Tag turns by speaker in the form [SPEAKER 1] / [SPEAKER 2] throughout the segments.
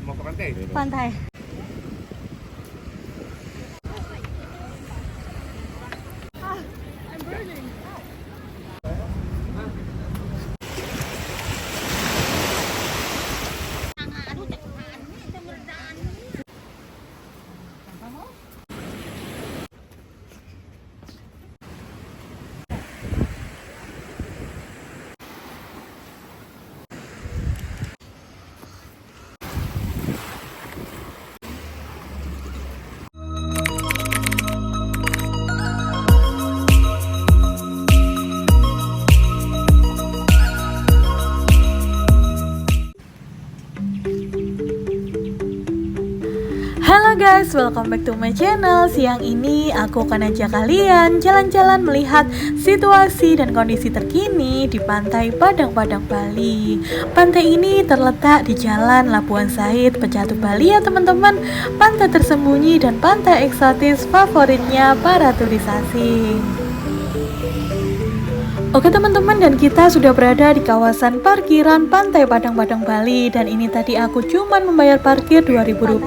[SPEAKER 1] mau ke pantai?
[SPEAKER 2] Pantai. Halo guys, welcome back to my channel. Siang ini aku akan ajak kalian jalan-jalan melihat situasi dan kondisi terkini di Pantai Padang-Padang, Bali. Pantai ini terletak di Jalan Labuan Said, Pecatu, Bali ya teman-teman. Pantai tersembunyi dan pantai eksotis favoritnya para turis asing. Oke teman-teman, dan kita sudah berada di kawasan parkiran Pantai Padang-Padang, Bali. Dan ini tadi aku cuman membayar parkir Rp2.000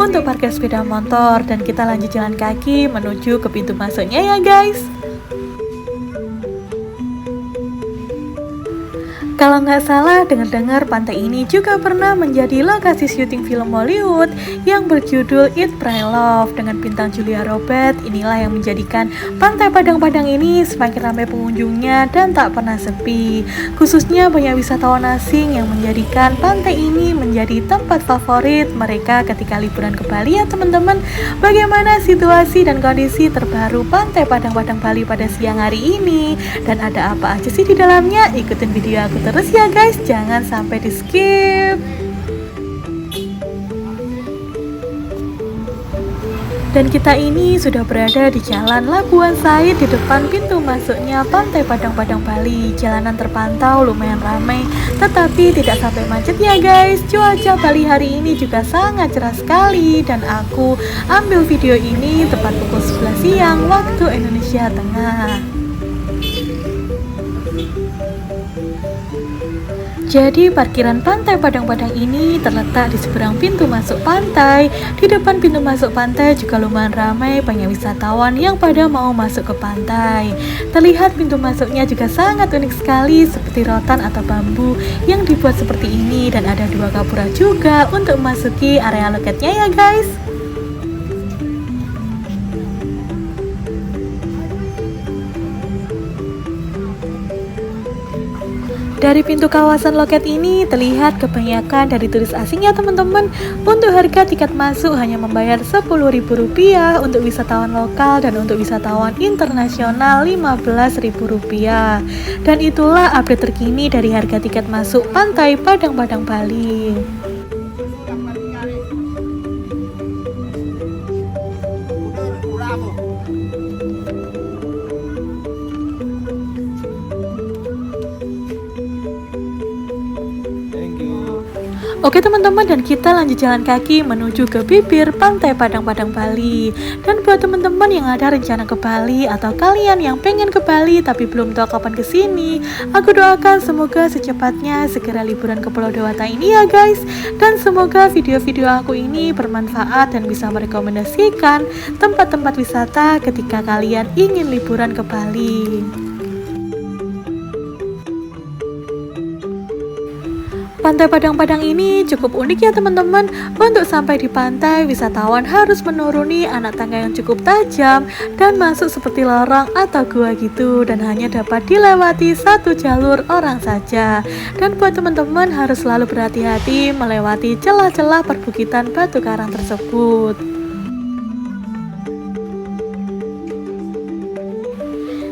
[SPEAKER 2] untuk parkir sepeda motor. Dan kita lanjut jalan kaki menuju ke pintu masuknya ya guys. Kalau nggak salah, dengar-dengar pantai ini juga pernah menjadi lokasi syuting film Hollywood yang berjudul Eat, Pray, Love dengan bintang Julia Roberts. Inilah yang menjadikan Pantai Padang-Padang ini semakin ramai pengunjungnya dan tak pernah sepi. Khususnya banyak wisatawan asing yang menjadikan pantai ini menjadi tempat favorit mereka ketika liburan ke Bali ya teman-teman. Bagaimana situasi dan kondisi terbaru Pantai Padang-Padang, Bali pada siang hari ini? Dan ada apa aja sih di dalamnya? Ikutin video aku terus ya guys, jangan sampai di skip. Dan kita ini sudah berada di Jalan Labuan Said di depan pintu masuknya Pantai Padang-Padang, Bali. Jalanan terpantau lumayan ramai, tetapi tidak sampai macet ya guys. Cuaca Bali hari ini juga sangat cerah sekali, dan aku ambil video ini tepat pukul 11 siang waktu Indonesia Tengah. Jadi parkiran Pantai Padang-Padang ini terletak di seberang pintu masuk pantai. Di depan pintu masuk pantai juga lumayan ramai banyak wisatawan yang pada mau masuk ke pantai. Terlihat pintu masuknya juga sangat unik sekali, seperti rotan atau bambu yang dibuat seperti ini, dan ada dua gapura juga untuk memasuki area loketnya ya guys. Dari pintu kawasan loket ini terlihat kebanyakan dari turis asing ya teman-teman. Untuk harga tiket masuk hanya membayar Rp10.000 untuk wisatawan lokal, dan untuk wisatawan internasional Rp15.000. Dan itulah update terkini dari harga tiket masuk Pantai Padang-Padang, Bali. Oke teman-teman, dan kita lanjut jalan kaki menuju ke bibir Pantai Padang-Padang, Bali. Dan buat teman-teman yang ada rencana ke Bali, atau kalian yang pengen ke Bali tapi belum tahu kapan kesini, aku doakan semoga secepatnya segera liburan ke Pulau Dewata ini ya guys. Dan semoga video-video aku ini bermanfaat dan bisa merekomendasikan tempat-tempat wisata ketika kalian ingin liburan ke Bali. Pantai Padang-Padang ini cukup unik ya teman-teman. Untuk sampai di pantai, wisatawan harus menuruni anak tangga yang cukup tajam dan masuk seperti lorong atau gua gitu, dan hanya dapat dilewati satu jalur orang saja. Dan buat teman-teman harus selalu berhati-hati melewati celah-celah perbukitan batu karang tersebut.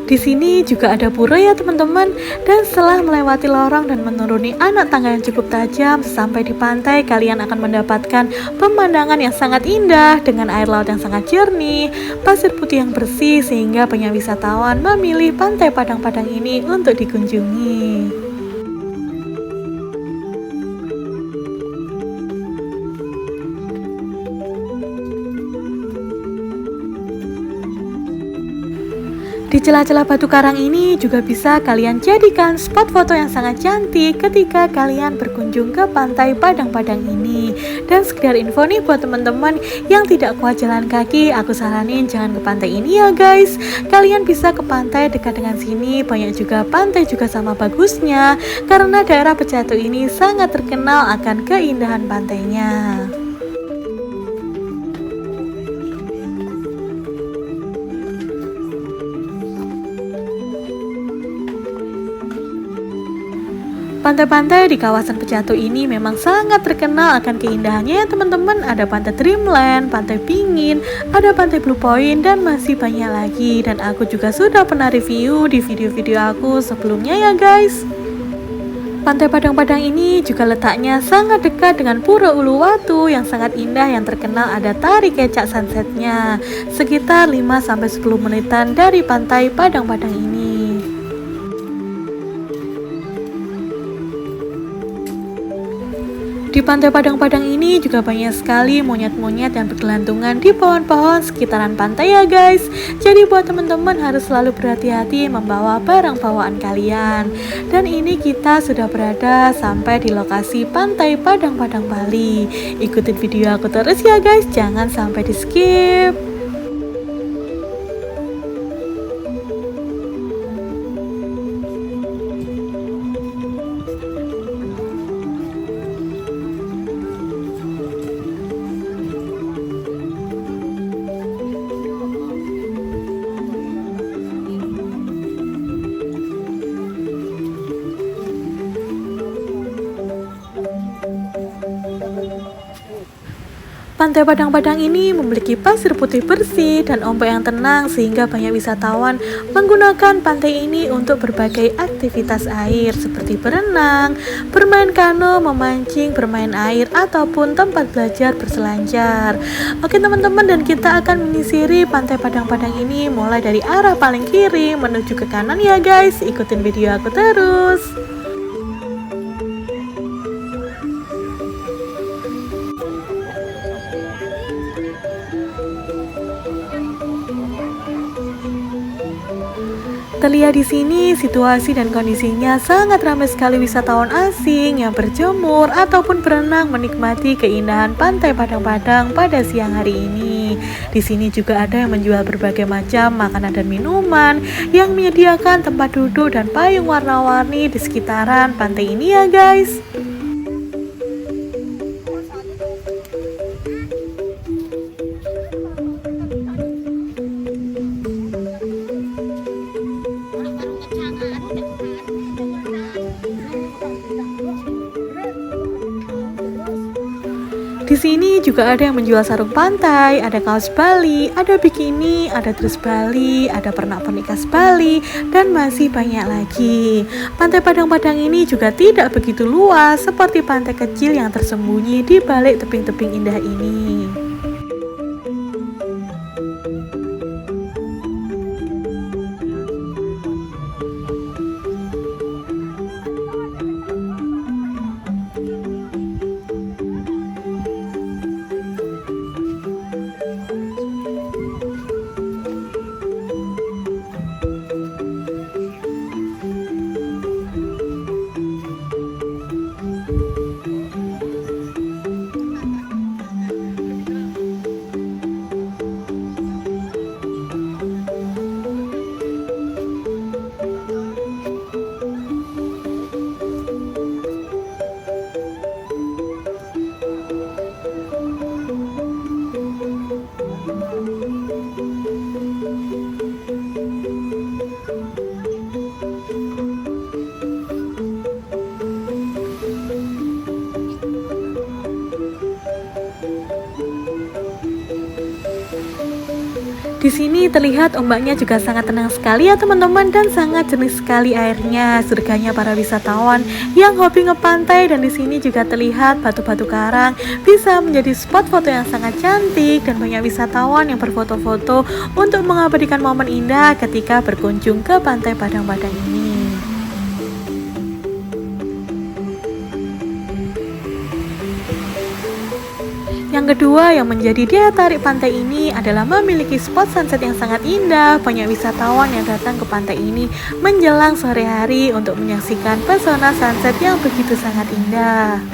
[SPEAKER 2] Di sini juga ada pura ya teman-teman. Dan setelah melewati lorong dan menuruni anak tangga yang cukup tajam, sampai di pantai kalian akan mendapatkan pemandangan yang sangat indah dengan air laut yang sangat jernih, pasir putih yang bersih, sehingga banyak wisatawan memilih Pantai Padang-Padang ini untuk dikunjungi. Di celah-celah batu karang ini juga bisa kalian jadikan spot foto yang sangat cantik ketika kalian berkunjung ke pantai Padang-Padang ini. Dan sekedar info nih buat teman-teman yang tidak kuat jalan kaki, aku saranin jangan ke pantai ini ya guys. Kalian bisa ke pantai dekat dengan sini, banyak juga pantai juga sama bagusnya, karena daerah Pejatu ini sangat terkenal akan keindahan pantainya. Pantai-pantai di kawasan Pejatu ini memang sangat terkenal akan keindahannya ya teman-teman. Ada pantai Dreamland, pantai Pingin, ada pantai Blue Point, dan masih banyak lagi. Dan aku juga sudah pernah review di video-video aku sebelumnya ya guys. Pantai Padang-Padang ini juga letaknya sangat dekat dengan Pura Uluwatu yang sangat indah, yang terkenal ada tari kecak sunsetnya. Sekitar 5-10 menitan dari pantai Padang-Padang ini. Di pantai Padang-Padang ini juga banyak sekali monyet-monyet yang bergelantungan di pohon-pohon sekitaran pantai ya guys. Jadi buat teman-teman harus selalu berhati-hati membawa barang bawaan kalian. Dan ini kita sudah berada sampai di lokasi pantai Padang-Padang Bali. Ikutin video aku terus ya guys, jangan sampai di skip. Pantai Padang-Padang ini memiliki pasir putih bersih dan ombak yang tenang sehingga banyak wisatawan menggunakan pantai ini untuk berbagai aktivitas air seperti berenang, bermain kano, memancing, bermain air, ataupun tempat belajar berselancar. Oke teman-teman, dan kita akan menyisiri pantai Padang-Padang ini mulai dari arah paling kiri menuju ke kanan ya guys. Ikutin video aku terus. Terlihat di sini situasi dan kondisinya sangat ramai sekali wisatawan asing yang berjemur ataupun berenang menikmati keindahan pantai Padang-Padang pada siang hari ini. Di sini juga ada yang menjual berbagai macam makanan dan minuman yang menyediakan tempat duduk dan payung warna-warni di sekitaran pantai ini ya guys. Di sini juga ada yang menjual sarung pantai, ada kaos Bali, ada bikini, ada dress Bali, ada pernak-pernik khas Bali, dan masih banyak lagi. Pantai Padang-Padang ini juga tidak begitu luas seperti pantai kecil yang tersembunyi di balik tebing-tebing indah ini. Di sini terlihat ombaknya juga sangat tenang sekali ya teman-teman, dan sangat jernih sekali airnya. Surganya para wisatawan yang hobi ngepantai. Dan di sini juga terlihat batu-batu karang, bisa menjadi spot foto yang sangat cantik, dan banyak wisatawan yang berfoto-foto untuk mengabadikan momen indah ketika berkunjung ke pantai Padang-Padang ini. Yang Yang kedua yang menjadi daya tarik pantai ini adalah memiliki spot sunset yang sangat indah. Banyak wisatawan yang datang ke pantai ini menjelang sore hari untuk menyaksikan pesona sunset yang begitu sangat indah.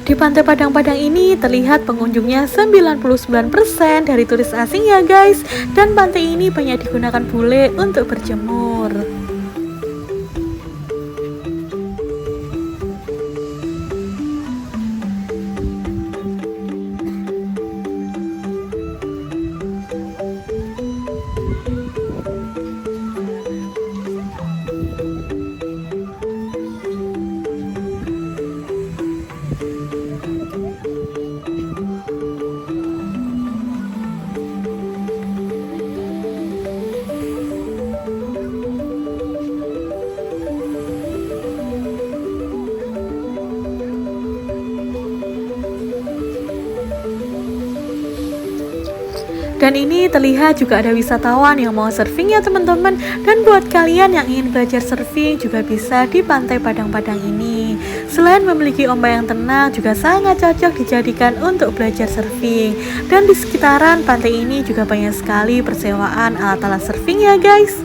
[SPEAKER 2] Di Pantai Padang-Padang ini terlihat pengunjungnya 99% dari turis asing ya guys. Dan pantai ini banyak digunakan bule untuk berjemur. Dan ini terlihat juga ada wisatawan yang mau surfing ya teman-teman. Dan buat kalian yang ingin belajar surfing juga bisa di Pantai Padang-Padang ini. Selain memiliki ombak yang tenang, juga sangat cocok dijadikan untuk belajar surfing. Dan di sekitaran pantai ini juga banyak sekali persewaan alat-alat surfing ya guys.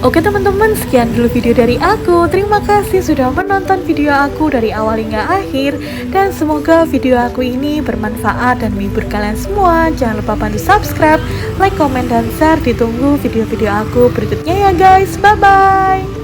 [SPEAKER 2] Oke teman-teman, sekian dulu video dari aku. Terima kasih sudah menonton video aku dari awal hingga akhir. Dan semoga video aku ini bermanfaat dan menghibur kalian semua. Jangan lupa bantu subscribe, like, komen, dan share. Ditunggu video-video aku berikutnya ya guys. Bye-bye.